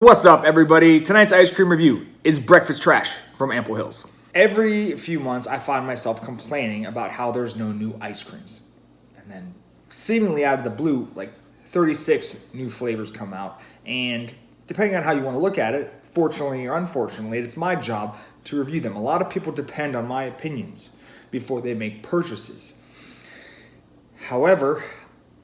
What's up, everybody? Tonight's ice cream review is breakfast trash from Ample Hills. Every few months, I find myself complaining about how there's no new ice creams. And then, seemingly out of the blue, like 36 new flavors come out. And depending on how you want to look at it, fortunately or unfortunately, it's my job to review them. A lot of people depend on my opinions before they make purchases. However,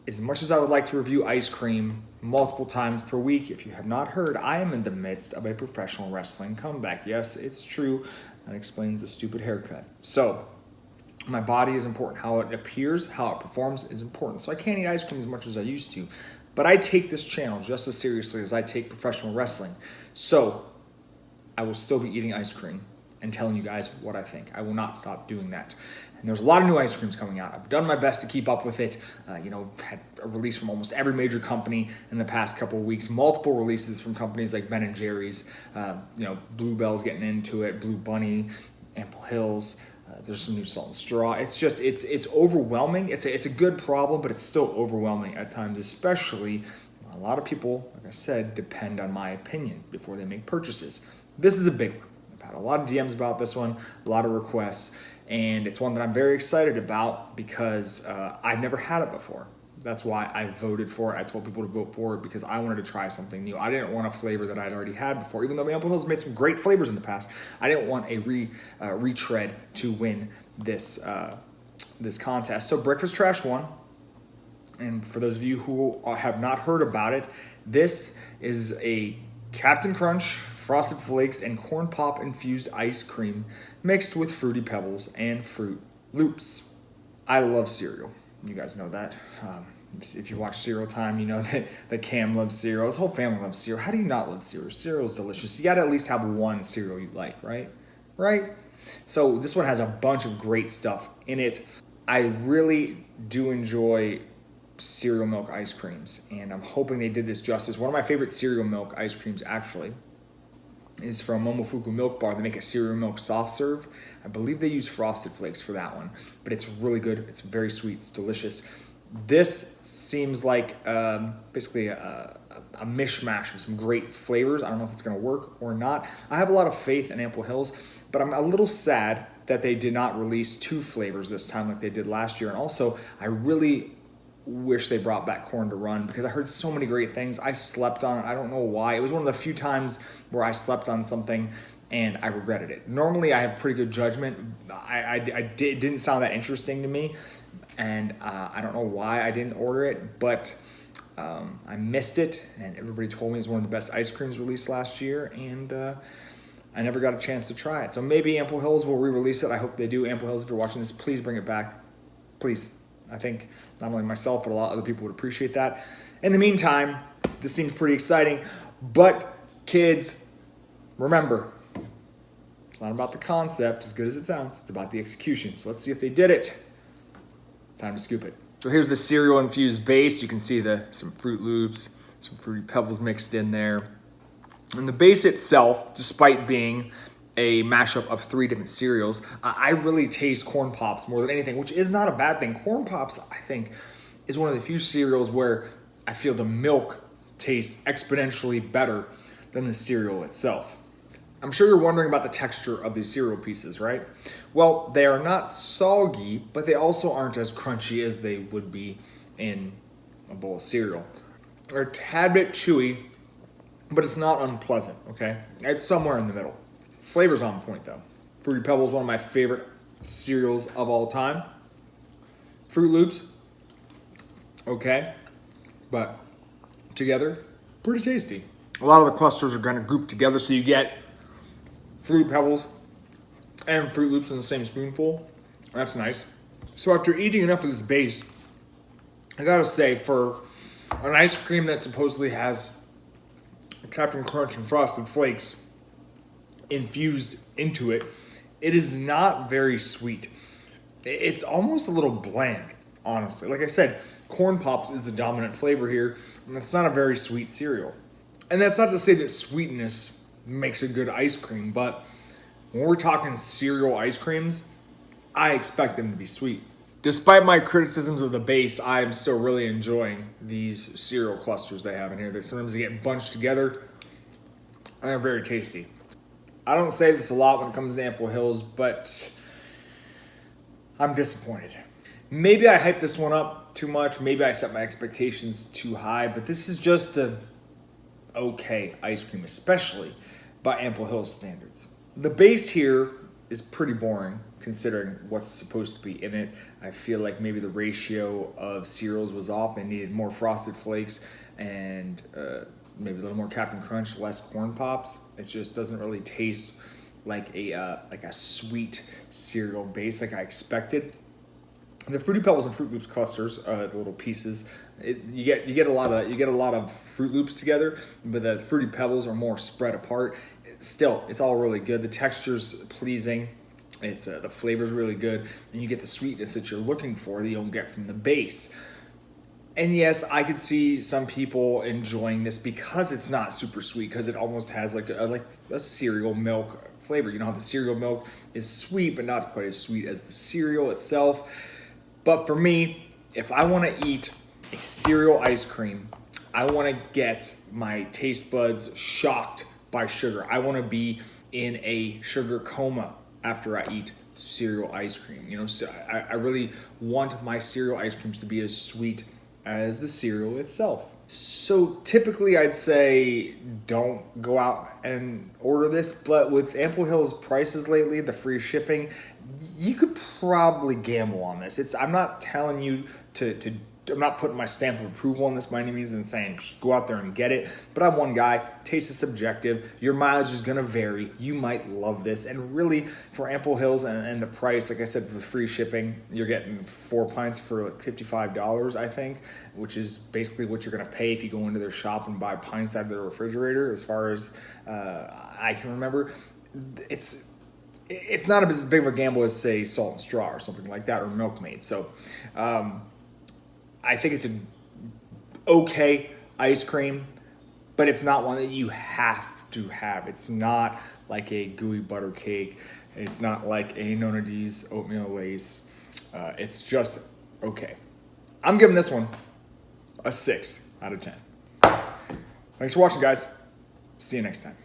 as much as I would like to review ice cream multiple times per week, if you have not heard, I am in the midst of a professional wrestling comeback. Yes, it's true. That explains the stupid haircut. So, my body is important. How it appears, how it performs is important. So I can't eat ice cream as much as I used to. But I take this channel just as seriously as I take professional wrestling. So, I will still be eating ice cream and telling you guys what I think. I will not stop doing that. And there's a lot of new ice creams coming out. I've done my best to keep up with it. Had a release from almost every major company in the past couple of weeks. Multiple releases from companies like Ben & Jerry's. Bluebell's getting into it. Blue Bunny, Ample Hills. There's some new Salt and Straw. It's overwhelming. It's a good problem, but it's still overwhelming at times, especially a lot of people, like I said, depend on my opinion before they make purchases. This is a big one. I've had a lot of DMs about this one, a lot of requests, and it's one that I'm very excited about because I've never had it before. That's why I voted for it. I told people to vote for it because I wanted to try something new. I didn't want a flavor that I'd already had before. Even though Ample Hills made some great flavors in the past, I didn't want a retread to win this contest. So Breakfast Trash won. And for those of you who have not heard about it, this is a Captain Crunch, Frosted Flakes, and Corn Pop infused ice cream mixed with Fruity Pebbles and Fruit Loops. I love cereal. You guys know that. If you watch Cereal Time, you know that Cam loves cereal. His whole family loves cereal. How do you not love cereal? Cereal is delicious. You got to at least have one cereal you like, right? Right? So this one has a bunch of great stuff in it. I really do enjoy cereal milk ice creams, and I'm hoping they did this justice. One of my favorite cereal milk ice creams, actually, is from Momofuku Milk Bar. They make a cereal milk soft serve. I believe they use Frosted Flakes for that one, but it's really good. It's very sweet. It's delicious. This seems like basically a mishmash of some great flavors. I don't know if it's going to work or not. I have a lot of faith in Ample Hills, but I'm a little sad that they did not release two flavors this time like they did last year. And also, I really wish they brought back Corn to Run because I heard so many great things. I slept on it. I don't know why. It was one of the few times where I slept on something and I regretted it. Normally, I have pretty good judgment. It didn't sound that interesting to me, and I don't know why I didn't order it, but I missed it, and everybody told me it was one of the best ice creams released last year, and I never got a chance to try it. So maybe Ample Hills will re-release it. I hope they do. Ample Hills, if you're watching this, please bring it back. Please. I think not only myself, but a lot of other people would appreciate that. In the meantime, this seems pretty exciting. But kids, remember, it's not about the concept, as good as it sounds. It's about the execution. So let's see if they did it. Time to scoop it. So here's the cereal infused base. You can see some Fruit Loops, some Fruity Pebbles mixed in there. And the base itself, despite being a mashup of three different cereals, I really taste Corn Pops more than anything, which is not a bad thing. Corn Pops, I think, is one of the few cereals where I feel the milk tastes exponentially better than the cereal itself. I'm sure you're wondering about the texture of these cereal pieces, right? Well, they are not soggy, but they also aren't as crunchy as they would be in a bowl of cereal. They're a tad bit chewy, but it's not unpleasant, okay? It's somewhere in the middle. Flavor's on point, though. Fruity Pebbles, one of my favorite cereals of all time. Fruit Loops, okay, but together, pretty tasty. A lot of the clusters are kind of grouped together, so you get Fruity Pebbles and Fruit Loops in the same spoonful. That's nice. So after eating enough of this base, I gotta say, for an ice cream that supposedly has Captain Crunch and Frosted Flakes infused into it, it is not very sweet. It's almost a little bland, honestly. Like I said, Corn Pops is the dominant flavor here, and it's not a very sweet cereal. And that's not to say that sweetness makes a good ice cream, but when we're talking cereal ice creams, I expect them to be sweet. Despite my criticisms of the base, I'm still really enjoying these cereal clusters they have in here. Sometimes they get bunched together. and they're very tasty. I don't say this a lot when it comes to Ample Hills, but I'm disappointed. Maybe I hyped this one up too much. Maybe I set my expectations too high, but this is just a okay ice cream, especially by Ample Hills standards. The base here is pretty boring considering what's supposed to be in it. I feel like maybe the ratio of cereals was off. They needed more Frosted Flakes and maybe a little more Captain Crunch, less Corn Pops. It just doesn't really taste like a sweet cereal base like I expected. The Fruity Pebbles and Fruit Loops clusters, the little pieces, you get a lot of Fruit Loops together, but the Fruity Pebbles are more spread apart. Still, it's all really good. The texture's pleasing. It's the flavor's really good, and you get the sweetness that you're looking for that you don't get from the base. And yes, I could see some people enjoying this because it's not super sweet, because it almost has like a cereal milk flavor. You know how the cereal milk is sweet, but not quite as sweet as the cereal itself. But for me, if I want to eat a cereal ice cream, I want to get my taste buds shocked by sugar. I want to be in a sugar coma after I eat cereal ice cream. You know, so I really want my cereal ice creams to be as sweet as the cereal itself. So typically I'd say don't go out and order this, but with Ample Hill's prices lately, the free shipping, you could probably gamble on this. I'm not telling you I'm not putting my stamp of approval on this by any means and saying just go out there and get it, but I'm one guy. Taste is subjective. Your mileage is going to vary. You might love this, and really for Ample Hills and the price, like I said, with free shipping, you're getting 4 pints for like $55, I think, which is basically what you're going to pay if you go into their shop and buy pints out of their refrigerator. As far as I can remember, it's not as big of a gamble as, say, Salt and Straw or something like that, or Milkmaid. So I think it's an okay ice cream, but it's not one that you have to have. It's not like a gooey butter cake. It's not like a Nona D's oatmeal lace. It's just okay. I'm giving this one a 6 out of 10. Thanks for watching, guys. See you next time.